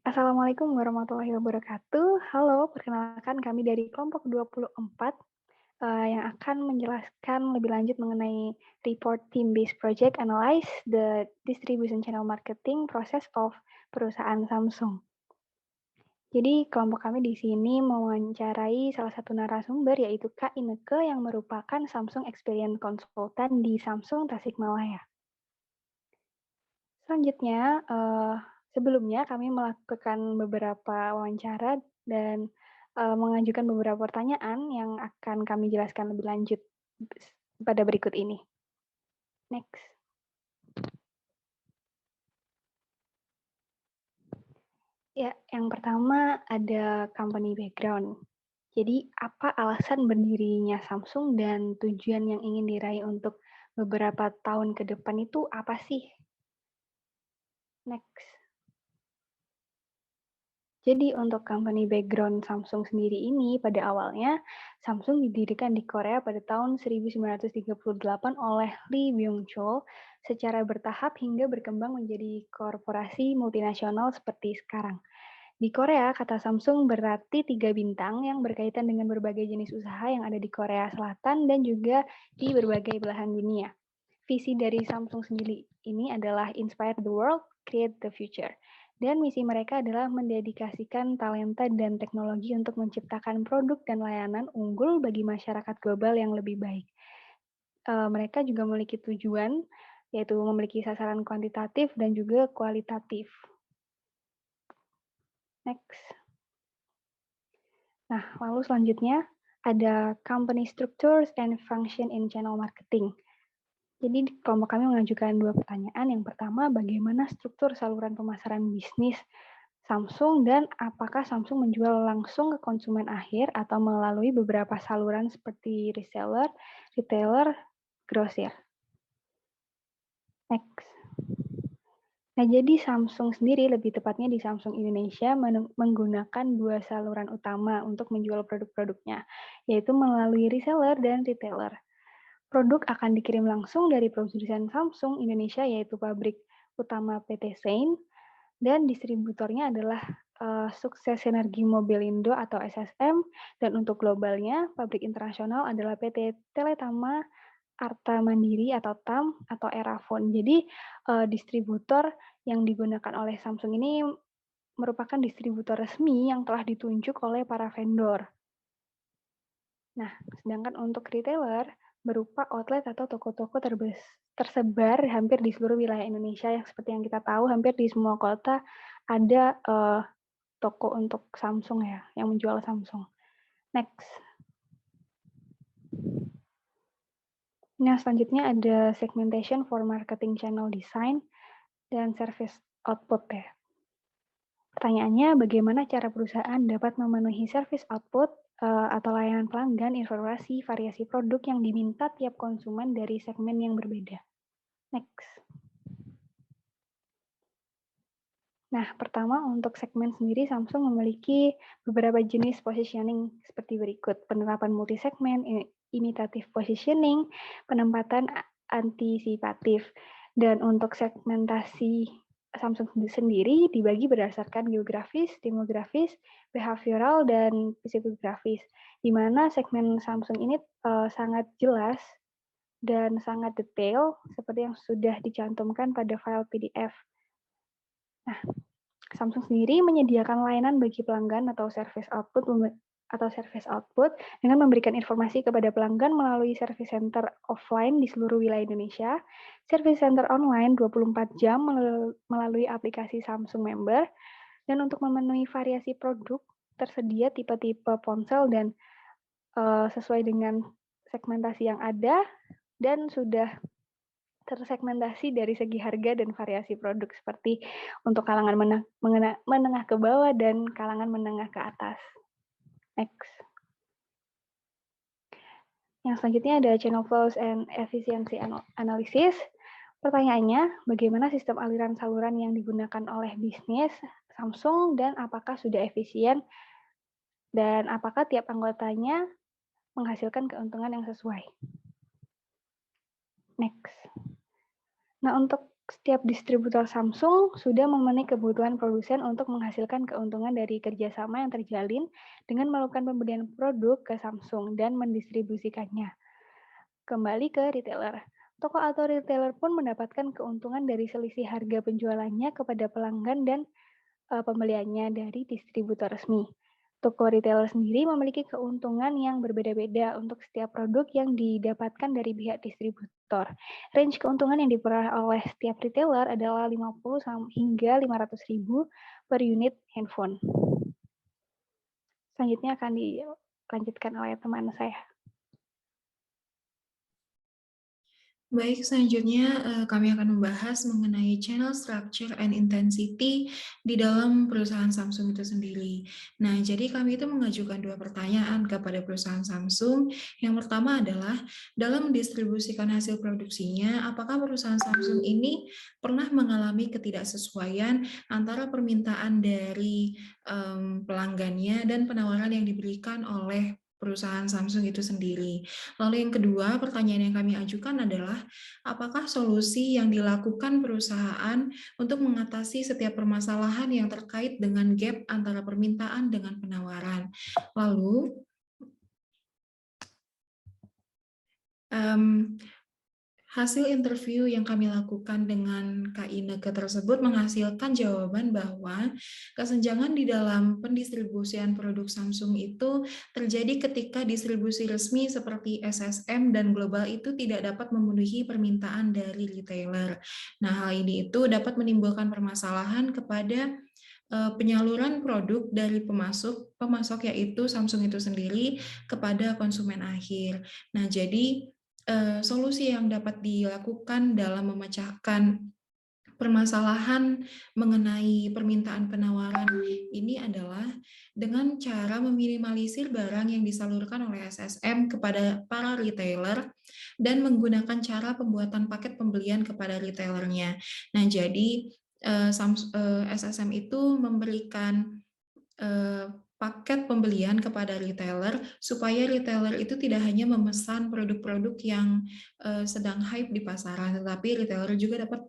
Assalamualaikum warahmatullahi wabarakatuh. Halo, perkenalkan kami dari kelompok 24 yang akan menjelaskan lebih lanjut mengenai report team-based project analyze the distribution channel marketing process of perusahaan Samsung. Jadi kelompok kami di sini mewawancarai salah satu narasumber yaitu Kak Ineke yang merupakan Samsung Experience Consultant di Samsung Tasikmalaya. Selanjutnya, sebelumnya kami melakukan beberapa wawancara dan, mengajukan beberapa pertanyaan yang akan kami jelaskan lebih lanjut pada berikut ini. Next. Ya, yang pertama ada company background. Jadi, apa alasan berdirinya Samsung dan tujuan yang ingin diraih untuk beberapa tahun ke depan itu apa sih? Next. Jadi untuk company background Samsung sendiri ini, pada awalnya Samsung didirikan di Korea pada tahun 1938 oleh Lee Byung-chul secara bertahap hingga berkembang menjadi korporasi multinasional seperti sekarang. Di Korea, kata Samsung berarti 3 bintang yang berkaitan dengan berbagai jenis usaha yang ada di Korea Selatan dan juga di berbagai belahan dunia. Visi dari Samsung sendiri ini adalah Inspire the World, Create the Future. Dan misi mereka adalah mendedikasikan talenta dan teknologi untuk menciptakan produk dan layanan unggul bagi masyarakat global yang lebih baik. Mereka juga memiliki tujuan, yaitu memiliki sasaran kuantitatif dan juga kualitatif. Next. Nah, lalu selanjutnya ada company structures and function in channel marketing. Jadi kelompok kami mengajukan 2 pertanyaan. Yang pertama, bagaimana struktur saluran pemasaran bisnis Samsung dan apakah Samsung menjual langsung ke konsumen akhir atau melalui beberapa saluran seperti reseller, retailer, grosir. Next. Nah, jadi Samsung sendiri, lebih tepatnya di Samsung Indonesia, menggunakan 2 saluran utama untuk menjual produk-produknya, yaitu melalui reseller dan retailer. Produk akan dikirim langsung dari produsen Samsung Indonesia, yaitu pabrik utama PT Sein, dan distributornya adalah Sukses Sinergi Mobilindo atau SSM, dan untuk globalnya, pabrik internasional adalah PT Teletama Arta Mandiri atau TAM atau Erafone. Jadi distributor yang digunakan oleh Samsung ini merupakan distributor resmi yang telah ditunjuk oleh para vendor. Nah, sedangkan untuk retailer berupa outlet atau toko-toko tersebar hampir di seluruh wilayah Indonesia yang seperti yang kita tahu hampir di semua kota ada toko untuk Samsung ya, yang menjual Samsung. Next. Nah, selanjutnya ada segmentation for marketing channel design dan service output ya. Pertanyaannya, bagaimana cara perusahaan dapat memenuhi service output atau layanan pelanggan, informasi, variasi produk yang diminta tiap konsumen dari segmen yang berbeda. Next. Nah, pertama untuk segmen sendiri, Samsung memiliki beberapa jenis positioning seperti berikut. Penerapan multi-segmen, imitative positioning, penempatan antisipatif. Dan untuk segmentasi Samsung sendiri dibagi berdasarkan geografis, demografis, behavioral, dan psikografis. Di mana segmen Samsung ini sangat jelas dan sangat detail seperti yang sudah dicantumkan pada file PDF. Nah, Samsung sendiri menyediakan layanan bagi pelanggan atau service output dengan memberikan informasi kepada pelanggan melalui service center offline di seluruh wilayah Indonesia, service center online 24 jam melalui aplikasi Samsung Member, dan untuk memenuhi variasi produk tersedia tipe-tipe ponsel dan sesuai dengan segmentasi yang ada dan sudah tersegmentasi dari segi harga dan variasi produk seperti untuk kalangan menengah ke bawah dan kalangan menengah ke atas. Next. Yang selanjutnya ada channel flows and efficiency analysis. Pertanyaannya, bagaimana sistem aliran saluran yang digunakan oleh bisnis Samsung dan apakah sudah efisien dan apakah tiap anggotanya menghasilkan keuntungan yang sesuai. Next. Nah, untuk Setiap distributor Samsung sudah memenuhi kebutuhan produsen untuk menghasilkan keuntungan dari kerjasama yang terjalin dengan melakukan pembelian produk ke Samsung dan mendistribusikannya kembali ke retailer. Toko atau retailer pun mendapatkan keuntungan dari selisih harga penjualannya kepada pelanggan dan pembeliannya dari distributor resmi. Toko retailer sendiri memiliki keuntungan yang berbeda-beda untuk setiap produk yang didapatkan dari pihak distributor. Range keuntungan yang diperoleh oleh setiap retailer adalah 50 hingga 500.000 per unit handphone. Selanjutnya akan dilanjutkan oleh teman saya. Baik, selanjutnya kami akan membahas mengenai channel structure and intensity di dalam perusahaan Samsung itu sendiri. Nah, jadi kami itu mengajukan dua pertanyaan kepada perusahaan Samsung. Yang pertama adalah, dalam mendistribusikan hasil produksinya, apakah perusahaan Samsung ini pernah mengalami ketidaksesuaian antara permintaan dari pelanggannya dan penawaran yang diberikan oleh perusahaan Samsung itu sendiri. Lalu yang kedua, pertanyaan yang kami ajukan adalah, apakah solusi yang dilakukan perusahaan untuk mengatasi setiap permasalahan yang terkait dengan gap antara permintaan dengan penawaran? Lalu, hasil interview yang kami lakukan dengan Kak Ineke tersebut menghasilkan jawaban bahwa kesenjangan di dalam pendistribusian produk Samsung itu terjadi ketika distribusi resmi seperti SSM dan global itu tidak dapat memenuhi permintaan dari retailer. Nah, hal ini itu dapat menimbulkan permasalahan kepada penyaluran produk dari pemasok yaitu Samsung itu sendiri kepada konsumen akhir. Nah, jadi solusi yang dapat dilakukan dalam memecahkan permasalahan mengenai permintaan penawaran ini adalah dengan cara meminimalisir barang yang disalurkan oleh SSM kepada para retailer dan menggunakan cara pembuatan paket pembelian kepada retailernya. Nah, jadi SSM itu memberikan paket pembelian kepada retailer supaya retailer itu tidak hanya memesan produk-produk yang sedang hype di pasaran, tetapi retailer juga dapat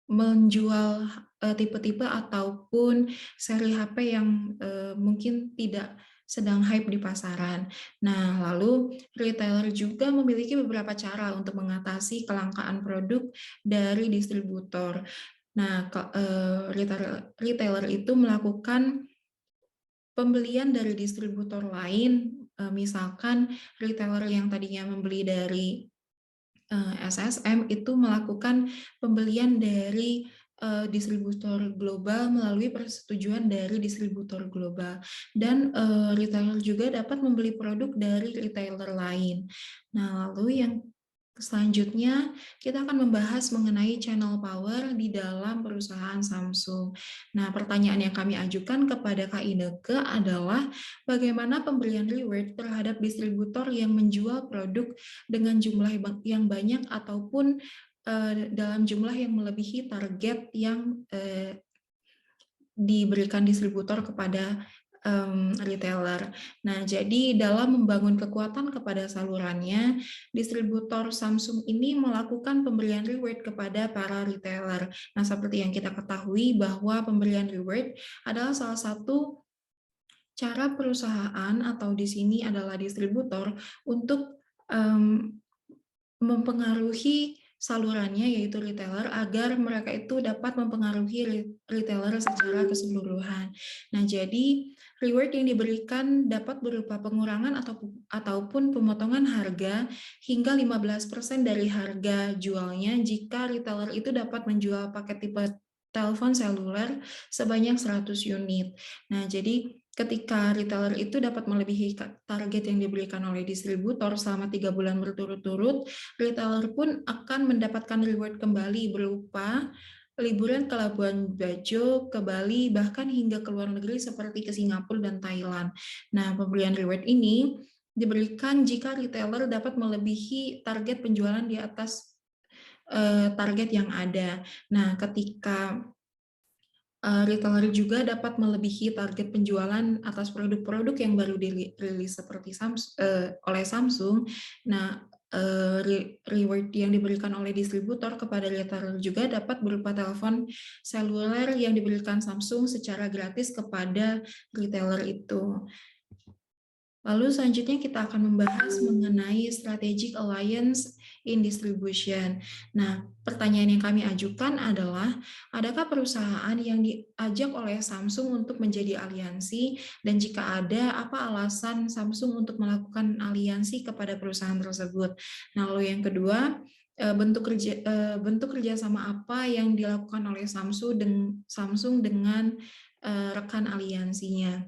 menjual tipe-tipe ataupun seri HP yang mungkin tidak sedang hype di pasaran. Nah, lalu retailer juga memiliki beberapa cara untuk mengatasi kelangkaan produk dari distributor. Nah, retailer itu melakukan pembelian dari distributor lain, misalkan retailer yang tadinya membeli dari SSM itu melakukan pembelian dari distributor global melalui persetujuan dari distributor global, dan retailer juga dapat membeli produk dari retailer lain. Nah, lalu yang selanjutnya kita akan membahas mengenai channel power di dalam perusahaan Samsung. Nah, pertanyaan yang kami ajukan kepada Kak Ineke adalah bagaimana pemberian reward terhadap distributor yang menjual produk dengan jumlah yang banyak ataupun dalam jumlah yang melebihi target yang diberikan distributor kepada retailer. Nah, jadi dalam membangun kekuatan kepada salurannya, distributor Samsung ini melakukan pemberian reward kepada para retailer. Nah, seperti yang kita ketahui bahwa pemberian reward adalah salah satu cara perusahaan atau di sini adalah distributor untuk mempengaruhi salurannya yaitu retailer agar mereka itu dapat mempengaruhi retailer secara keseluruhan. Nah, jadi reward yang diberikan dapat berupa pengurangan ataupun pemotongan harga hingga 15% dari harga jualnya jika retailer itu dapat menjual paket tipe telepon seluler sebanyak 100 unit. Nah, jadi ketika retailer itu dapat melebihi target yang diberikan oleh distributor selama 3 bulan berturut-turut, retailer pun akan mendapatkan reward kembali berupa liburan ke Labuan Bajo, ke Bali, bahkan hingga ke luar negeri seperti ke Singapura dan Thailand. Nah, pemberian reward ini diberikan jika retailer dapat melebihi target penjualan di atas target yang ada. Nah, ketika retailer juga dapat melebihi target penjualan atas produk-produk yang baru dirilis seperti oleh Samsung. Nah, reward yang diberikan oleh distributor kepada retailer juga dapat berupa telepon seluler yang diberikan Samsung secara gratis kepada retailer itu. Lalu selanjutnya kita akan membahas mengenai strategic alliance in distribution. Nah, pertanyaan yang kami ajukan adalah, adakah perusahaan yang diajak oleh Samsung untuk menjadi aliansi, dan jika ada, apa alasan Samsung untuk melakukan aliansi kepada perusahaan tersebut? Nah, lalu yang kedua, bentuk kerjasama apa yang dilakukan oleh Samsung dengan rekan aliansinya?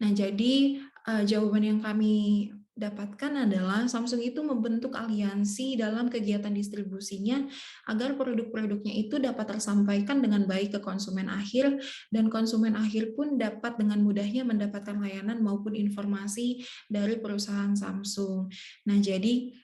Nah, jadi jawaban yang kami dapatkan adalah Samsung itu membentuk aliansi dalam kegiatan distribusinya agar produk-produknya itu dapat tersampaikan dengan baik ke konsumen akhir, dan konsumen akhir pun dapat dengan mudahnya mendapatkan layanan maupun informasi dari perusahaan Samsung. Nah, jadi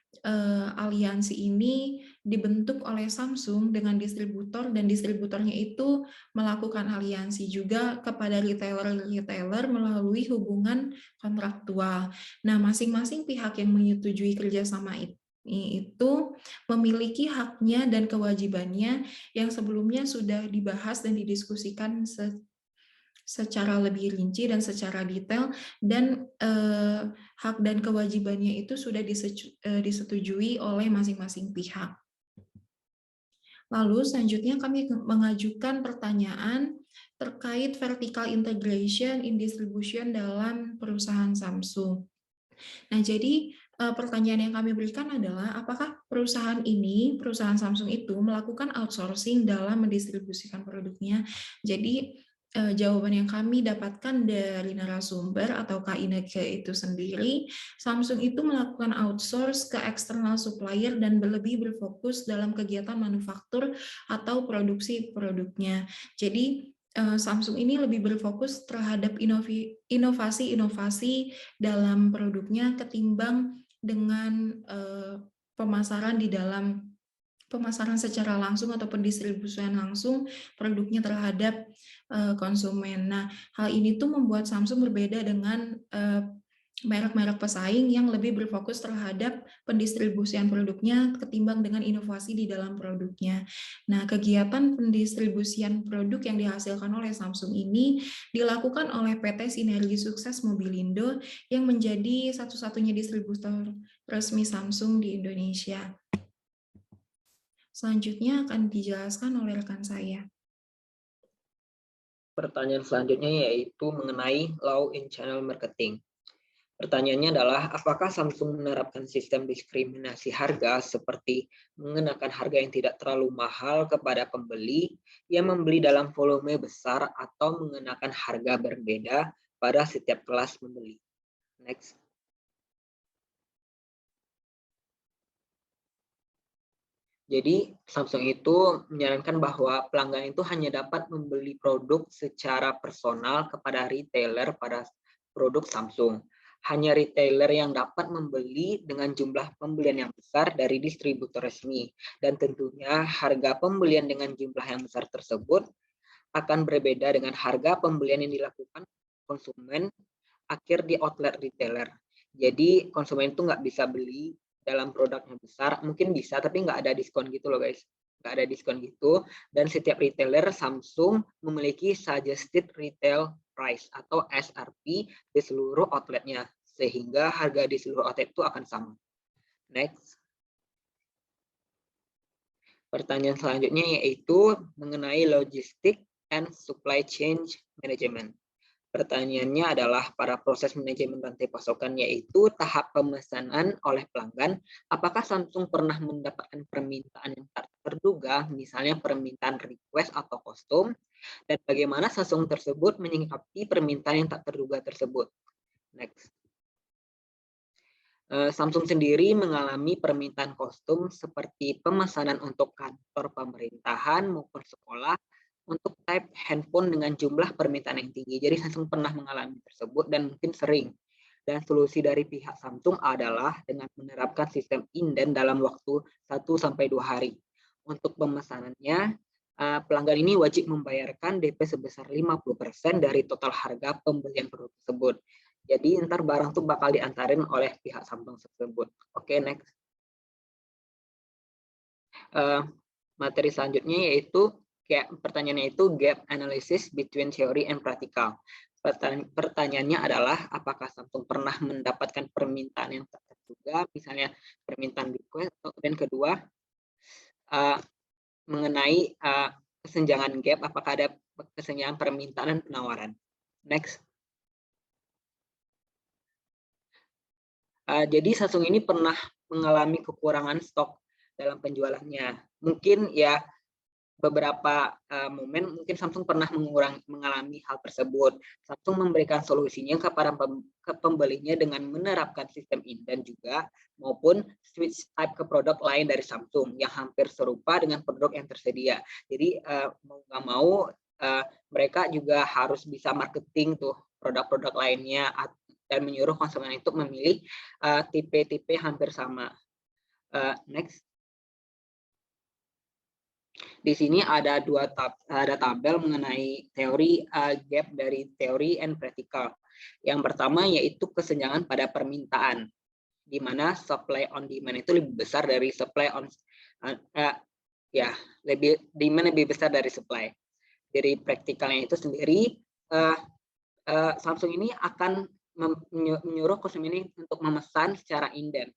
aliansi ini dibentuk oleh Samsung dengan distributor, dan distributornya itu melakukan aliansi juga kepada retailer-retailer melalui hubungan kontraktual. Nah, masing-masing pihak yang menyetujui kerjasama itu memiliki haknya dan kewajibannya yang sebelumnya sudah dibahas dan didiskusikan secara lebih rinci dan secara detail, dan hak dan kewajibannya itu sudah disetujui oleh masing-masing pihak. Lalu selanjutnya kami mengajukan pertanyaan terkait vertical integration in distribution dalam perusahaan Samsung. Nah, jadi pertanyaan yang kami berikan adalah, apakah perusahaan Samsung itu melakukan outsourcing dalam mendistribusikan produknya? Jadi jawaban yang kami dapatkan dari narasumber atau Kak Ineke itu sendiri, Samsung itu melakukan outsource ke eksternal supplier dan lebih berfokus dalam kegiatan manufaktur atau produksi produknya. Jadi Samsung ini lebih berfokus terhadap inovasi-inovasi dalam produknya ketimbang dengan pemasaran secara langsung atau pendistribusian langsung produknya terhadap konsumen. Nah, hal ini tuh membuat Samsung berbeda dengan merek-merek pesaing yang lebih berfokus terhadap pendistribusian produknya ketimbang dengan inovasi di dalam produknya. Nah, kegiatan pendistribusian produk yang dihasilkan oleh Samsung ini dilakukan oleh PT Sinergi Sukses Mobilindo yang menjadi satu-satunya distributor resmi Samsung di Indonesia. Selanjutnya akan dijelaskan oleh rekan saya. Pertanyaan selanjutnya yaitu mengenai law in channel marketing. Pertanyaannya adalah, apakah Samsung menerapkan sistem diskriminasi harga seperti mengenakan harga yang tidak terlalu mahal kepada pembeli yang membeli dalam volume besar atau mengenakan harga berbeda pada setiap kelas pembeli? Next. Jadi Samsung itu menyarankan bahwa pelanggan itu hanya dapat membeli produk secara personal kepada retailer pada produk Samsung. Hanya retailer yang dapat membeli dengan jumlah pembelian yang besar dari distributor resmi. Dan tentunya harga pembelian dengan jumlah yang besar tersebut akan berbeda dengan harga pembelian yang dilakukan konsumen akhir di outlet retailer. Jadi konsumen itu nggak bisa beli dalam produk yang besar, mungkin bisa tapi nggak ada diskon gitu loh guys, nggak ada diskon gitu. Dan setiap retailer Samsung memiliki suggested retail price atau SRP di seluruh outletnya, sehingga harga di seluruh outlet itu akan sama. Next. Pertanyaan selanjutnya yaitu mengenai logistik and supply chain management. Pertanyaannya adalah, pada proses manajemen rantai pasokan yaitu tahap pemesanan oleh pelanggan, apakah Samsung pernah mendapatkan permintaan yang tak terduga, misalnya permintaan request atau kostum, dan bagaimana Samsung tersebut menyikapi permintaan yang tak terduga tersebut? Next. Samsung sendiri mengalami permintaan kostum seperti pemesanan untuk kantor pemerintahan maupun sekolah, untuk type handphone dengan jumlah permintaan yang tinggi. Jadi Samsung pernah mengalami tersebut dan mungkin sering. Dan solusi dari pihak Samsung adalah dengan menerapkan sistem inden dalam waktu 1-2 hari. Untuk pemesanannya, pelanggan ini wajib membayarkan DP sebesar 50% dari total harga pembelian produk tersebut. Jadi ntar barang tuh bakal diantarin oleh pihak Samsung tersebut. Oke, next. Materi selanjutnya yaitu pertanyaannya itu gap analysis between theory and practical. Pertanyaannya adalah apakah Samsung pernah mendapatkan permintaan yang tak terduga, misalnya permintaan request, dan kedua mengenai kesenjangan gap, apakah ada kesenjangan permintaan dan penawaran. Next. Jadi Samsung ini pernah mengalami kekurangan stok dalam penjualannya. Mungkin ya beberapa momen mungkin Samsung pernah mengalami hal tersebut. Samsung memberikan solusinya kepada pembelinya dengan menerapkan sistem inden juga maupun switch type ke produk lain dari Samsung yang hampir serupa dengan produk yang tersedia. Jadi mau nggak mau mereka juga harus bisa marketing tuh produk-produk lainnya dan menyuruh konsumen untuk memilih tipe-tipe hampir sama. Next. Di sini ada tabel mengenai teori gap dari teori and practical. Yang pertama yaitu kesenjangan pada permintaan, di mana supply on demand itu lebih besar dari supply on demand lebih besar dari supply. Dari praktikalnya itu sendiri, Samsung ini akan menyuruh konsumen ini untuk memesan secara inden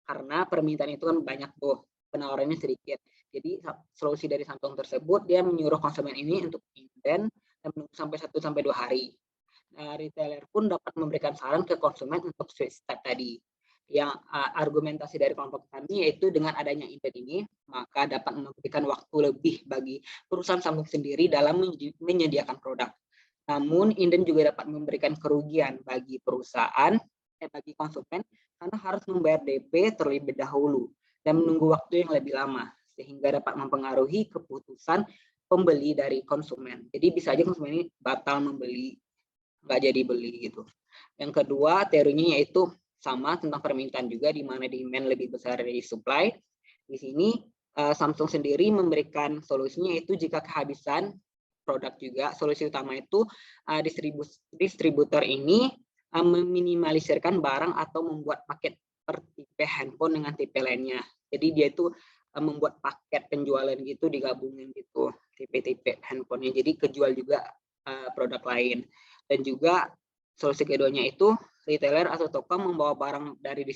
karena permintaan itu kan banyak tuh, penawarannya sedikit. Jadi solusi dari Samsung tersebut dia menyuruh konsumen ini untuk inden dan menunggu sampai 1-2 hari. Retailer pun dapat memberikan saran ke konsumen untuk switch type tadi. Yang argumentasi dari kelompok kami yaitu dengan adanya inden ini maka dapat memberikan waktu lebih bagi perusahaan Samsung sendiri dalam menyediakan produk. Namun inden juga dapat memberikan kerugian bagi perusahaan bagi konsumen karena harus membayar DP terlebih dahulu dan menunggu waktu yang lebih lama sehingga dapat mempengaruhi keputusan pembeli dari konsumen. Jadi bisa aja konsumen ini batal membeli, nggak jadi beli gitu. Yang kedua teorinya yaitu sama tentang permintaan juga, di mana demand lebih besar dari supply. Di sini Samsung sendiri memberikan solusinya yaitu jika kehabisan produk juga, solusi utama itu distributor ini meminimalisirkan barang atau membuat paket per tipe handphone dengan tipe lainnya. Jadi dia itu membuat paket penjualan gitu, digabungin gitu tipe-tipe handphonenya. Jadi kejual juga produk lain. Dan juga solusi keduanya itu retailer atau toko membawa barang dari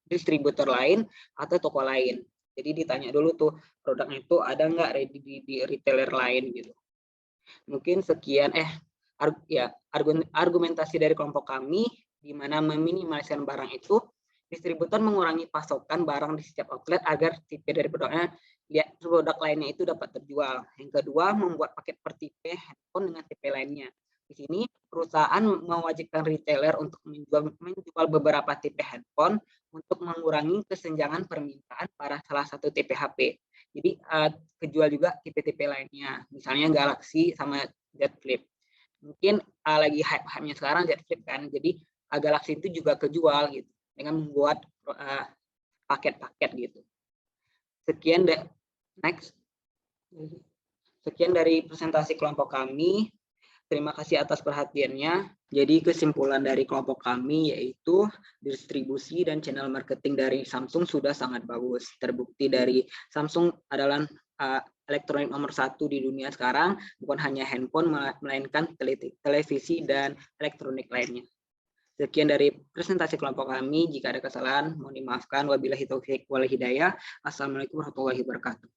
distributor lain atau toko lain. Jadi ditanya dulu tuh produknya itu ada nggak ready di retailer lain gitu. Mungkin sekian argumentasi dari kelompok kami, di mana meminimaliskan barang itu, distributor mengurangi pasokan barang di setiap outlet agar tipe dari produk lainnya itu dapat terjual. Yang kedua, membuat paket per tipe handphone dengan tipe lainnya. Di sini perusahaan mewajibkan retailer untuk menjual beberapa tipe handphone untuk mengurangi kesenjangan permintaan pada salah satu tipe HP. Jadi kejual juga tipe-tipe lainnya, misalnya Galaxy sama Z Flip. Mungkin lagi hype-nya sekarang Z Flip kan, jadi Galaxy itu juga kejual gitu dengan membuat paket-paket gitu. Sekian dari presentasi kelompok kami. Terima kasih atas perhatiannya. Jadi kesimpulan dari kelompok kami yaitu distribusi dan channel marketing dari Samsung sudah sangat bagus. Terbukti dari Samsung adalah elektronik nomor 1 di dunia sekarang, bukan hanya handphone, melainkan televisi dan elektronik lainnya. Sekian dari presentasi kelompok kami. Jika ada kesalahan, mohon dimaafkan. Wabillahi taufiq wal hidayah. Assalamualaikum warahmatullahi wabarakatuh.